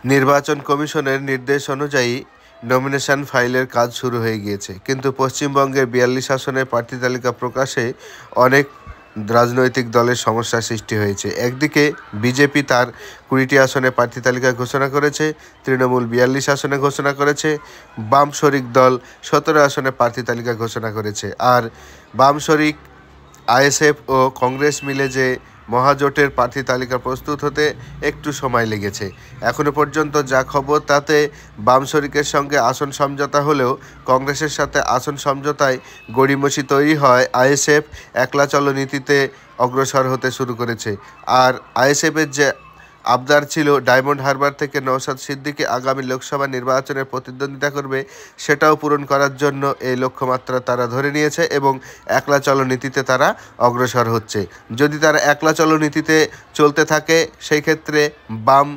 নির্বাচন কমিশনের নির্দেশ অনুযায়ী নমিনেশন ফাইলের কাজ শুরু হয়ে গিয়েছে, কিন্তু পশ্চিমবঙ্গের ৪২ আসনের প্রার্থী তালিকা প্রকাশে অনেক রাজনৈতিক দলের সমস্যার সৃষ্টি হয়েছে। একদিকে বিজেপি তার ২০টি আসনে প্রার্থী তালিকা ঘোষণা করেছে, তৃণমূল ৪২ আসনে ঘোষণা করেছে, বাম শরিক দল ১৭ আসনে প্রার্থী তালিকা ঘোষণা করেছে। আর বাম শরিক আইএসএফ ও কংগ্রেস মিলে যে মহাজোটের প্রার্থী তালিকা প্রস্তুত হতে একটু সময় লেগেছে। এখনও পর্যন্ত যা খবর তাতে বাম শরিকের সঙ্গে আসন সমঝোতা হলেও কংগ্রেসের সাথে আসন সমঝোতায় গড়িমসি তৈরি হয় আইএসএফ একলা চলো নীতিতে অগ্রসর হতে শুরু করেছে। আর আইএসএফের যে আবদার ছিল ডায়মন্ড হারবার থেকে নওশাদ সিদ্দিকী আগামী লোকসভা নির্বাচনে প্রতিদ্বন্দ্বিতা করবে, সেটাও পূরণ করার জন্য এই লক্ষ্যমাত্রা তারা ধরে নিয়েছে এবং একলা চলো নীতিতে তারা অগ্রসর হচ্ছে। যদি তারা একলা চলো নীতিতে চলতে থাকে, সেই ক্ষেত্রে বাম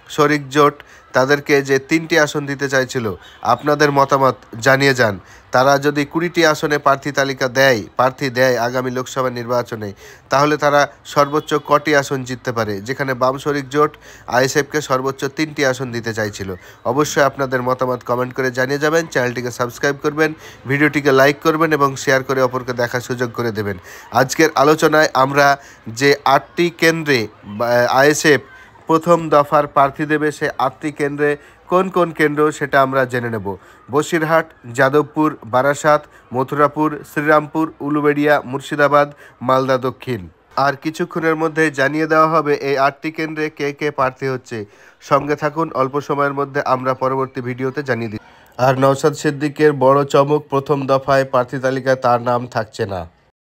শরিক জোট তাদেরকে যে ৩টি আসন দিতে চাইছিল, আপনাদের মতামত জানিয়ে যান। তারা যদি ২০টি আসনে প্রার্থী দেয় আগামী লোকসভা নির্বাচনে, তাহলে তারা সর্বোচ্চ কটি আসন জিততে পারে, যেখানে বাম শরিক জোট আইএসএফকে সর্বোচ্চ ৩টি আসন দিতে চাইছিল। অবশ্যই আপনাদের মতামত কমেন্ট করে জানিয়ে যাবেন। চ্যানেলটিকে সাবস্ক্রাইব করবেন, ভিডিওটিকে লাইক করবেন এবং শেয়ার করে অপরকে দেখার সুযোগ করে দেবেন। আজকের আলোচনায় আমরা যে ৮টি কেন্দ্রে আইএসএফ প্রথম দফার প্রার্থী দেবে, সে ৮টি কেন্দ্রে কোন কোন কেন্দ্র সেটা আমরা জেনে নেব। বসিরহাট, যাদবপুর, বারাসাত, মথুরাপুর, শ্রীরামপুর, উলুবেড়িয়া, মুর্শিদাবাদ, মালদা দক্ষিণ। আর কিছুক্ষণের মধ্যে জানিয়ে দেওয়া হবে এই ৮টি কেন্দ্রে কে কে প্রার্থী হচ্ছে। সঙ্গে থাকুন, অল্প সময়ের মধ্যে আমরা পরবর্তী ভিডিওতে জানিয়ে দিই। আর নওশাদ সিদ্দিকের বড় চমক, প্রথম দফায় প্রার্থী তালিকায় তার নাম থাকছে না।